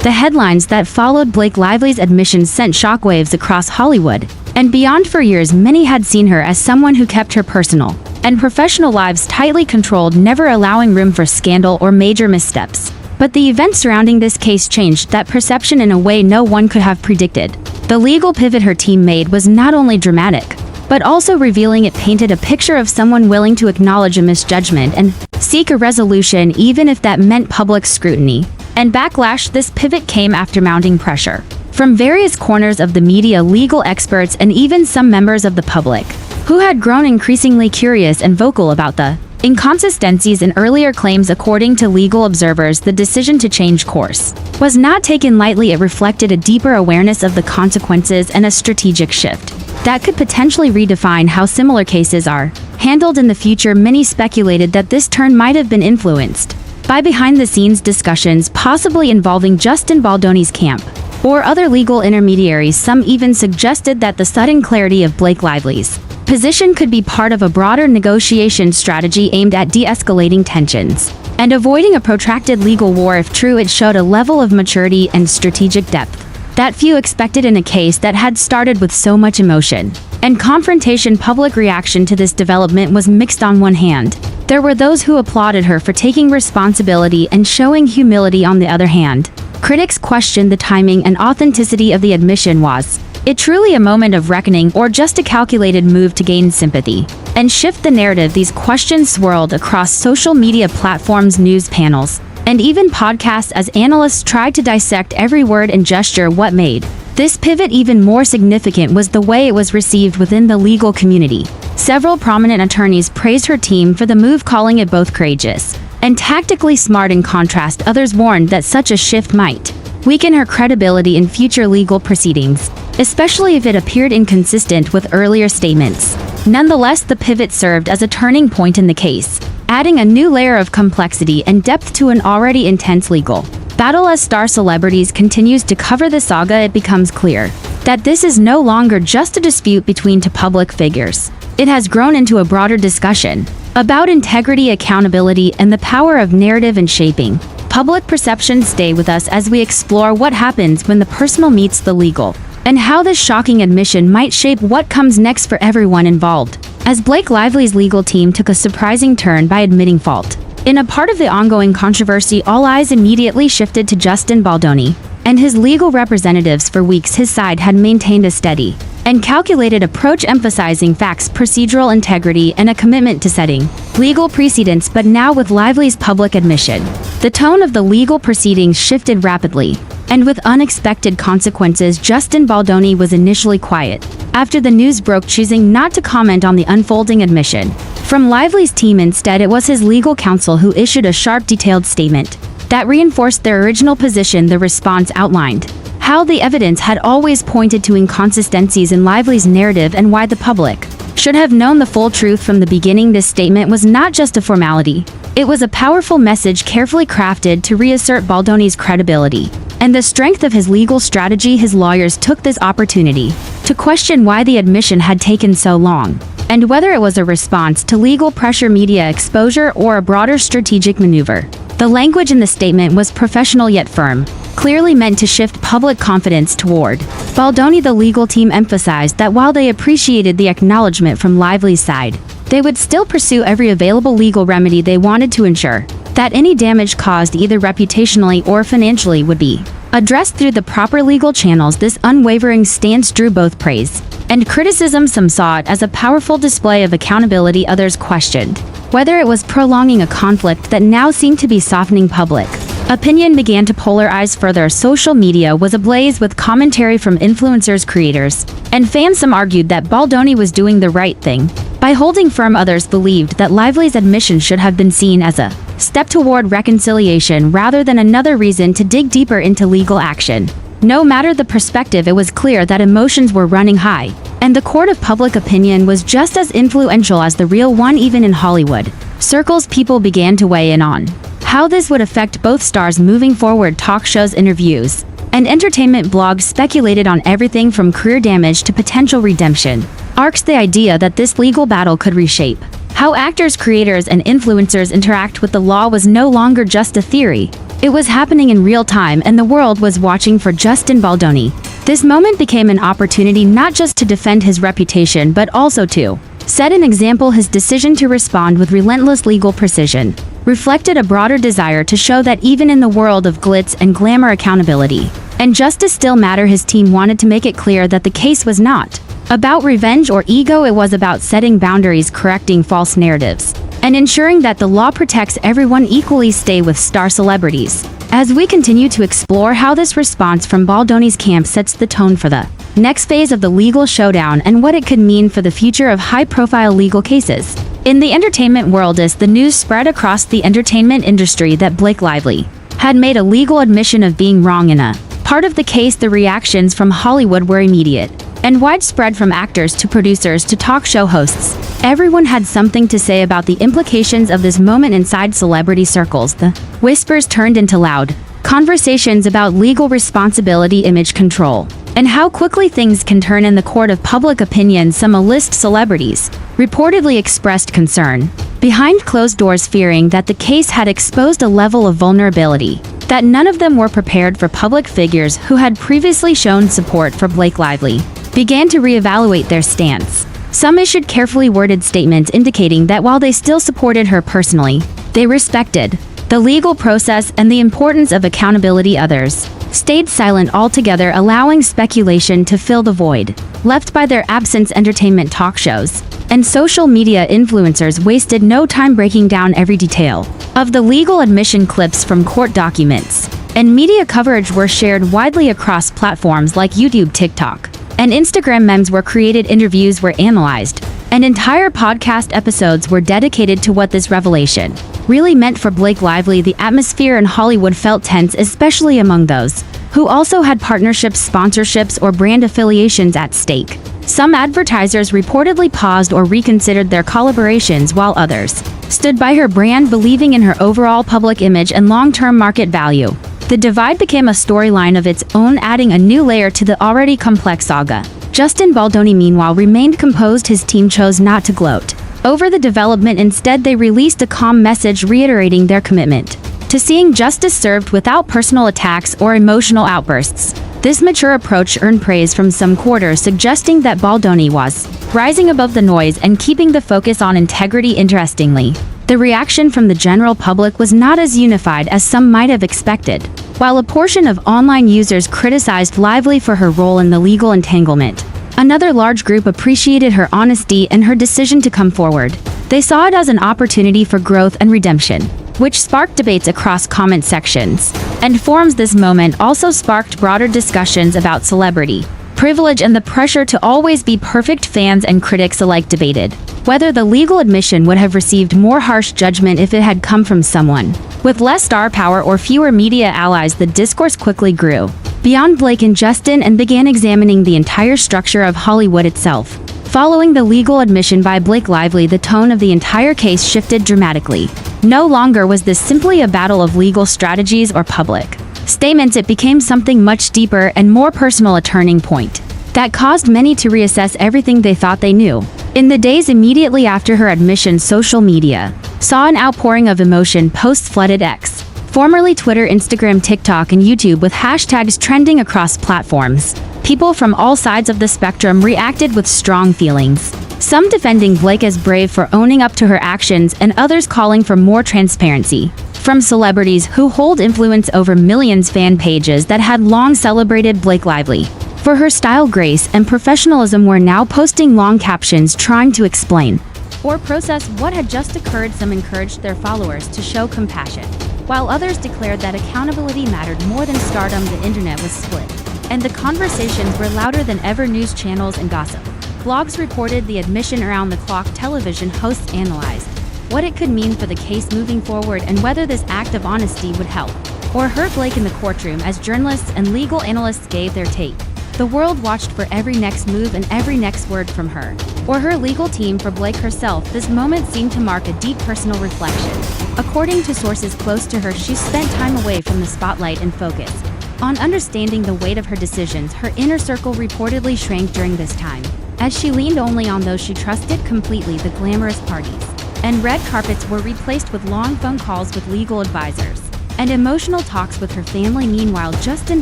The headlines that followed Blake Lively's admission sent shockwaves across Hollywood and beyond. For years, many had seen her as someone who kept her personal and professional lives tightly controlled, never allowing room for scandal or major missteps. But the events surrounding this case changed that perception in a way no one could have predicted. The legal pivot her team made was not only dramatic, but also revealing. It painted a picture of someone willing to acknowledge a misjudgment and seek a resolution, even if that meant public scrutiny and backlash. This pivot came after mounting pressure from various corners of the media, legal experts, and even some members of the public, who had grown increasingly curious and vocal about the inconsistencies in earlier claims. According to legal observers, the decision to change course was not taken lightly. It reflected a deeper awareness of the consequences and a strategic shift that could potentially redefine how similar cases are handled in the future. Many speculated that this turn might have been influenced by behind-the-scenes discussions, possibly involving Justin Baldoni's camp or other legal intermediaries. Some even suggested that the sudden clarity of Blake Lively's position could be part of a broader negotiation strategy aimed at de-escalating tensions and avoiding a protracted legal war. If true, it showed a level of maturity and strategic depth that few expected in a case that had started with so much emotion and confrontation. Public reaction to this development was mixed. On one hand, there were those who applauded her for taking responsibility and showing humility. On the other hand, critics questioned the timing and authenticity of the admission. Was it truly a moment of reckoning, or just a calculated move to gain sympathy and shift the narrative? These questions swirled across social media platforms, news panels, and even podcasts as analysts tried to dissect every word and gesture. What made this pivot even more significant was the way it was received within the legal community. Several prominent attorneys praised her team for the move, calling it both courageous and tactically smart. In contrast, others warned that such a shift might weaken her credibility in future legal proceedings, especially if it appeared inconsistent with earlier statements. Nonetheless, the pivot served as a turning point in the case, adding a new layer of complexity and depth to an already intense legal battle. As star celebrities continues to cover the saga, it becomes clear that this is no longer just a dispute between two public figures. It has grown into a broader discussion about integrity, accountability, and the power of narrative in shaping public perception. Stay with us as we explore what happens when the personal meets the legal, and how this shocking admission might shape what comes next for everyone involved. As Blake Lively's legal team took a surprising turn by admitting fault in a part of the ongoing controversy, all eyes immediately shifted to Justin Baldoni and his legal representatives. For weeks, his side had maintained a steady and calculated approach, emphasizing facts, procedural integrity, and a commitment to setting legal precedents. But now, with Lively's public admission, the tone of the legal proceedings shifted rapidly, and with unexpected consequences. Justin Baldoni was initially quiet after the news broke, choosing not to comment on the unfolding admission from Lively's team. Instead, it was his legal counsel who issued a sharp, detailed statement that reinforced their original position. The response outlined how the evidence had always pointed to inconsistencies in Lively's narrative and why the public should have known the full truth from the beginning. This statement was not just a formality. It was a powerful message, carefully crafted to reassert Baldoni's credibility and the strength of his legal strategy. His lawyers took this opportunity to question why the admission had taken so long, and whether it was a response to legal pressure, media exposure, or a broader strategic maneuver. The language in the statement was professional yet firm, clearly meant to shift public confidence toward Baldoni. The legal team emphasized that while they appreciated the acknowledgement from Lively's side, they would still pursue every available legal remedy. They wanted to ensure that any damage caused, either reputationally or financially, would be addressed through the proper legal channels. This unwavering stance drew both praise and criticism. Some saw it as a powerful display of accountability. Others questioned whether it was prolonging a conflict that now seemed to be softening public opinion. Began to polarize further. Social media was ablaze with commentary from influencers, creators, and fans. Some argued that Baldoni was doing the right thing by holding firm. Others believed that Lively's admission should have been seen as a step toward reconciliation rather than another reason to dig deeper into legal action. No matter the perspective, it was clear that emotions were running high, and the court of public opinion was just as influential as the real one. Even in Hollywood circles, people began to weigh in on how this would affect both stars moving forward. Talk shows, interviews, and entertainment blogs speculated on everything from career damage to potential redemption arcs. The idea that this legal battle could reshape how actors, creators, and influencers interact with the law was no longer just a theory. It was happening in real time and the world was watching for Justin Baldoni. This moment became an opportunity not just to defend his reputation but also to set an example. His decision to respond with relentless legal precision reflected a broader desire to show that even in the world of glitz and glamour, accountability and justice still matter. His team wanted to make it clear that the case was not about revenge or ego. It was about setting boundaries, correcting false narratives, and ensuring that the law protects everyone equally. Stay with star celebrities as we continue to explore how this response from Baldoni's camp sets the tone for the next phase of the legal showdown and what it could mean for the future of high-profile legal cases. In the entertainment world, as the news spread across the entertainment industry that Blake Lively had made a legal admission of being wrong in a part of the case, the reactions from Hollywood were immediate and widespread. From actors to producers to talk show hosts, everyone had something to say about the implications of this moment inside celebrity circles. The whispers turned into loud conversations about legal responsibility, image control, and how quickly things can turn in the court of public opinion. Some A-list celebrities reportedly expressed concern behind closed doors, fearing that the case had exposed a level of vulnerability that none of them were prepared for. Public figures who had previously shown support for Blake Lively began to reevaluate their stance. Some issued carefully worded statements indicating that while they still supported her personally, they respected the legal process and the importance of accountability. Others stayed silent altogether, allowing speculation to fill the void left by their absence. Entertainment talk shows and social media influencers wasted no time breaking down every detail of the legal admission. Clips from court documents and media coverage were shared widely across platforms like YouTube, TikTok, and Instagram. Memes were created, interviews were analyzed, and entire podcast episodes were dedicated to what this revelation really meant for Blake Lively. The atmosphere in Hollywood felt tense, especially among those who also had partnerships, sponsorships, or brand affiliations at stake. Some advertisers reportedly paused or reconsidered their collaborations, while others stood by her brand, believing in her overall public image and long-term market value. The divide became a storyline of its own, adding a new layer to the already complex saga. Justin Baldoni, meanwhile, remained composed. His team chose not to gloat over the development. Instead, they released a calm message reiterating their commitment to seeing justice served without personal attacks or emotional outbursts. This mature approach earned praise from some quarters, suggesting that Baldoni was rising above the noise and keeping the focus on integrity. Interestingly, the reaction from the general public was not as unified as some might have expected. While a portion of online users criticized Lively for her role in the legal entanglement, another large group appreciated her honesty and her decision to come forward. They saw it as an opportunity for growth and redemption, which sparked debates across comment sections and forums. This moment also sparked broader discussions about celebrity privilege and the pressure to always be perfect. Fans and critics alike debated whether the legal admission would have received more harsh judgment if it had come from someone with less star power or fewer media allies. The discourse quickly grew beyond Blake and Justin and began examining the entire structure of Hollywood itself. Following the legal admission by Blake Lively, the tone of the entire case shifted dramatically. No longer was this simply a battle of legal strategies or public statements. It became something much deeper and more personal, a turning point that caused many to reassess everything they thought they knew. In the days immediately after her admission, social media saw an outpouring of emotion. Posts flooded X, formerly Twitter, Instagram, TikTok, and YouTube, with hashtags trending across platforms. People from all sides of the spectrum reacted with strong feelings, some defending Blake as brave for owning up to her actions and others calling for more transparency. From celebrities who hold influence over millions, fan pages that had long celebrated Blake Lively for her style, grace, and professionalism were now posting long captions trying to explain or process what had just occurred. Some encouraged their followers to show compassion, while others declared that accountability mattered more than stardom. The internet was split, and the conversations were louder than ever. News channels and gossip blogs reported the admission around the clock. Television hosts analyzed what it could mean for the case moving forward and whether this act of honesty would help or hurt Blake in the courtroom. As journalists and legal analysts gave their take, the world watched for every next move and every next word from her or her legal team. For Blake herself, this moment seemed to mark a deep personal reflection. According to sources close to her, she spent time away from the spotlight and focused on understanding the weight of her decisions. Her inner circle reportedly shrank during this time, as she leaned only on those she trusted completely. The glamorous parties and red carpets were replaced with long phone calls with legal advisors, and emotional talks with her family. Meanwhile, Justin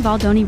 Baldoni